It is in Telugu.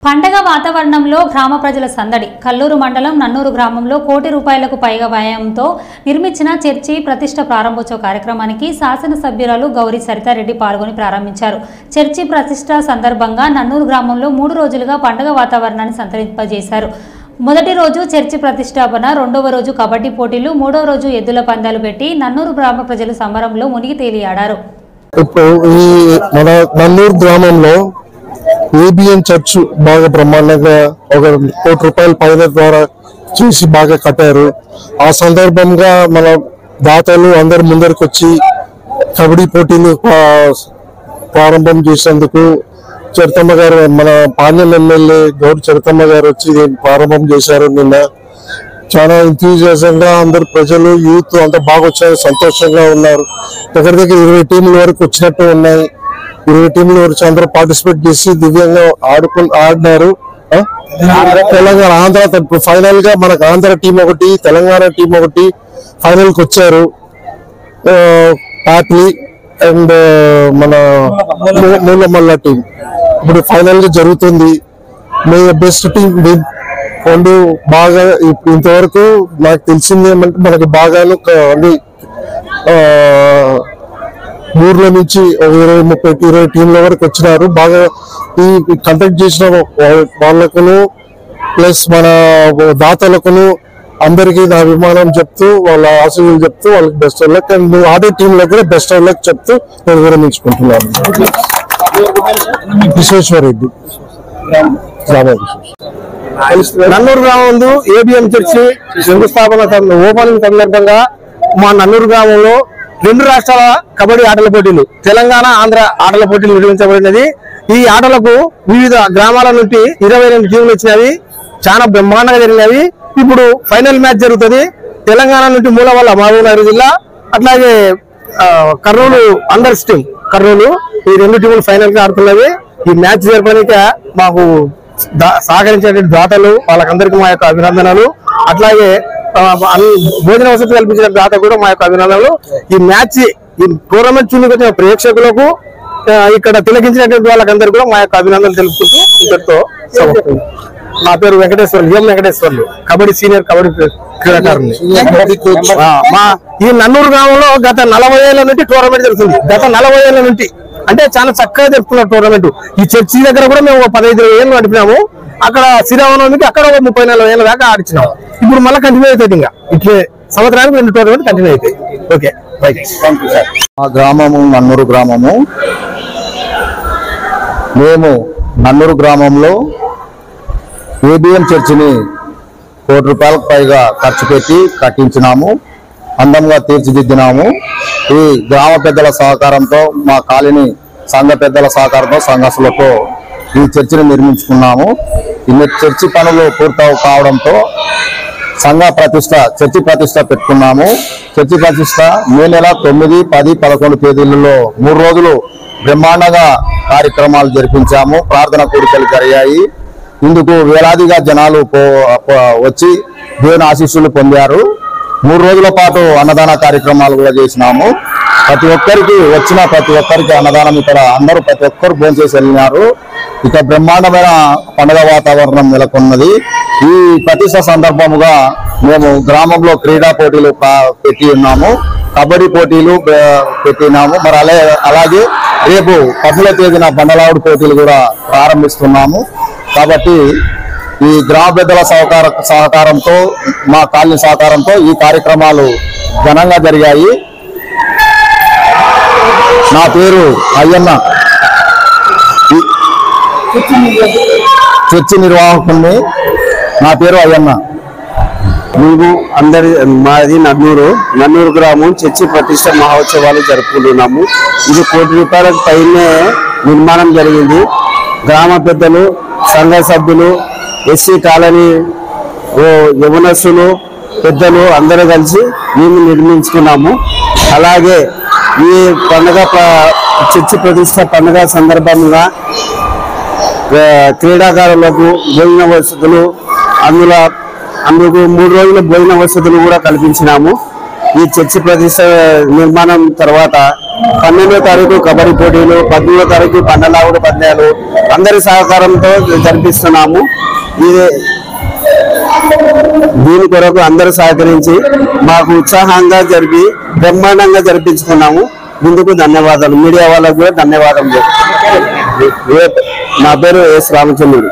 పండగ వాతావరణంలో గ్రామ ప్రజల సందడి. కల్లూరు మండలం నన్నూరు గ్రామంలో ₹1 కోటి పైగా వ్యయంతో నిర్మించిన చర్చి ప్రతిష్ఠ ప్రారంభోత్సవ కార్యక్రమానికి శాసనసభ్యురాలు గౌరీ సరితారెడ్డి పాల్గొని ప్రారంభించారు. చర్చి ప్రతిష్ఠ సందర్భంగా నన్నూరు గ్రామంలో 3 రోజులుగా పండగ వాతావరణాన్ని సంతరింపజేశారు. మొదటి రోజు చర్చి ప్రతిష్టాపన, రెండవ రోజు కబడ్డీ పోటీలు, మూడవ రోజు ఎద్దుల పందాలు పెట్టి నన్నూరు గ్రామ ప్రజలు సంబరంలో మునిగి తేలియాడారు. నన్నూరు గ్రామంలో ఏబిఎన్ చర్చ్ బాగా బ్రహ్మాండంగా ₹1 కోటి పైన ద్వారా చేసి బాగా కట్టారు. ఆ సందర్భంగా మన దాతలు అందరు ముందరికి వచ్చి కబడ్డీ పోటీలు ప్రారంభం చేసేందుకు చరితమ్మ గారు, మన పాణ్యం ఎమ్మెల్యే గౌడ్ చరితమ్మ గారు వచ్చి ప్రారంభం చేశారు. నిన్న చాలా ఎంతూజియాజంగా అందరు ప్రజలు, యూత్ అంతా బాగా వచ్చారు, సంతోషంగా ఉన్నారు. దగ్గర 20 టీంల వరకు వచ్చినట్టు ఉన్నాయి. 20 టీంల వరకు అందరూ పార్టిసిపేట్ చేసి దివ్యంగా ఆడినారు. తెలంగాణ ఆంధ్ర ఫైనల్ గా మనకు ఆంధ్ర టీం ఒకటి, తెలంగాణ టీం ఒకటి ఫైనల్ కి వచ్చారు. పాట్లీ అండ్ మన మూలమల్ల టీం ఇప్పుడు ఫైనల్ గా జరుగుతుంది. బెస్ట్ టీం రెండు బాగా ఇంతవరకు నాకు తెలిసింది ఏమంటే మనకి బాగాను ఊర్ల నుంచి 20-30 టీంల వరకు వచ్చినారు. బాగా ఈ కండక్ట్ చేసిన వాళ్ళకును ప్లస్ మన దాతలకును అందరికీ నా అభిమానం చెప్తూ, వాళ్ళ ఆశీర్వాదాలు చెప్తూ వాళ్ళకి బెస్ట్ ఆఫ్ లక్, అండ్ ఆడే టీంలో కూడా బెస్ట్ ఆఫ్ లక్ చెప్తూ నేను విరమించుకుంటున్నాను. విశ్వేశ్వరరెడ్డి, నన్నూరు గ్రామంలో ఏబిఎం చర్చి శంకుస్థాపన ఓపెనింగ్ సందర్భంగా మా నన్నూరు గ్రామంలో 2 రాష్ట్రాల కబడ్డీ ఆటల పోటీలు, తెలంగాణ ఆంధ్ర ఆటల పోటీలు నిర్వహించబడినది. ఈ ఆటలకు వివిధ గ్రామాల నుండి 22 టీంలు వచ్చినవి. చాలా బ్రహ్మాండంగా జరిగినవి. ఇప్పుడు ఫైనల్ మ్యాచ్ జరుగుతుంది. తెలంగాణ నుండి మూలవల్ల మహబూబ్నగర్ జిల్లా, అట్లాగే కర్నూలు అండర్స్ టీం కర్నూలు, ఈ 2 టీములు ఫైనల్ గా ఆడుతున్నవి. ఈ మ్యాచ్ జరపడానికి మాకు సహకరించే దాతలు వాళ్ళకందరికీ మా యొక్క అభినందనలు. అట్లాగే భోజన వసతి కల్పించిన దాత కూడా మా యొక్క అభినందనలు. ఈ మ్యాచ్, ఈ టోర్నమెంట్ చూడడానికి వచ్చిన ప్రేక్షకులకు, ఇక్కడ తిలకించినటువంటి వాళ్ళకందరూ కూడా మా యొక్క అభినందనలు తెలుపుకుంటూ ఇంతటితో సమర్పణ. నా పేరు వెంకటేశ్వర్లు, కబడ్డీ సీనియర్ కబడ్డీ క్రీడాకారుని. మా ఈ నన్నూరు గ్రామంలో గత 40 ఏళ్ల నుండి టోర్నమెంట్ జరుగుతుంది. గత 40 ఏళ్ల నుండి అంటే చాలా చక్కగా జరుపుకున్న టోర్నమెంట్. ఈ చర్చి దగ్గర కూడా మేము 15-20 ఏళ్ళు నడిపినాము. అక్కడ శ్రీరామనవమికి అక్కడ 30-40 ఏళ్ళ దాకా ఆడిచ్చినాము. ఇప్పుడు మళ్ళీ కంటిన్యూ అవుతుంది. ఇంకా ఇట్లే సంవత్సరానికి 2 టోర్నమెంట్ కంటిన్యూ అవుతాయి. ఓకే, మా గ్రామము నన్నూరు గ్రామము. మేము నన్నూరు గ్రామంలో ఏబిఎం చర్చిని ₹1 కోటి పైగా ఖర్చు పెట్టి కట్టించినాము, అందంగా తీర్చిదిద్దినాము. ఈ గ్రామ పెద్దల సహకారంతో, మా కాలనీ సంఘ పెద్దల సహకారంతో, సంఘస్థులతో ఈ చర్చిని నిర్మించుకున్నాము. ఈ చర్చి పనులు పూర్తి కావడంతో చర్చి ప్రతిష్ట పెట్టుకున్నాము. చర్చి ప్రతిష్ట మే నెల 9, 10, 11 తేదీలలో 3 రోజులు బ్రహ్మాండంగా కార్యక్రమాలు జరిపించాము. ప్రార్థన కోరికలు జరిగాయి. ఇందుకు వేలాదిగా జనాలు వచ్చి దేవుని ఆశీస్సులు పొందారు. 3 రోజుల పాటు అన్నదాన కార్యక్రమాలు కూడా చేసినాము. ప్రతి ఒక్కరికి అన్నదానం, ఇక్కడ అందరూ ప్రతి ఒక్కరు భోంచేసి వెళ్ళినారు. ఇక బ్రహ్మాండమైన పండుగ వాతావరణం నెలకొన్నది. ఈ ప్రతిష్ట సందర్భముగా మేము గ్రామంలో క్రీడా పోటీలు పెట్టి ఉన్నాము, కబడ్డీ పోటీలు పెట్టినాము. మరి అలాగే రేపు 10వ తేదీన బండలావుడు పోటీలు కూడా ప్రారంభిస్తున్నాము. కాబట్టి ఈ గ్రామ పెద్దల సహకారంతో, మా కాలనీ సహకారంతో ఈ కార్యక్రమాలు ఘనంగా జరిగాయి. నా పేరు అయ్యన్న, చర్చి నిర్వాహకుని. నా పేరు అయ్యన్న. మేము మాది నన్నూరు గ్రామం చర్చి ప్రతిష్ట మహోత్సవాలు జరుపుకుంటున్నాము. ఇది ₹1 కోటి పైనే నిర్మాణం జరిగింది. గ్రామ పెద్దలు, సంఘ సభ్యులు, ఎస్సీ కాలనీ యవనస్తులు, పెద్దలు అందరూ కలిసి మేము నిర్మించుకున్నాము. అలాగే ఈ చర్చి ప్రతిష్ట పండుగ సందర్భంగా క్రీడాకారులకు భోజన వసతులు, అందుకు 3 రోజుల భోజన వసతులు కూడా కల్పించినాము. ఈ చర్చి ప్రతిష్ట నిర్మాణం తర్వాత 12వ తారీఖు కబడ్డీ పోటీలు, 18వ తారీఖు బండలావుడు పందాలు అందరి సహకారంతో జరిపిస్తున్నాము. దీని కొరకు అందరూ సహకరించి మాకు ఉత్సాహంగా జరిపి బ్రహ్మాండంగా జరిపించుకున్నాము. ముందుకు ధన్యవాదాలు. మీడియా వాళ్ళకు కూడా ధన్యవాదాలు. నా పేరు ఎస్ రామచంద్రుడు.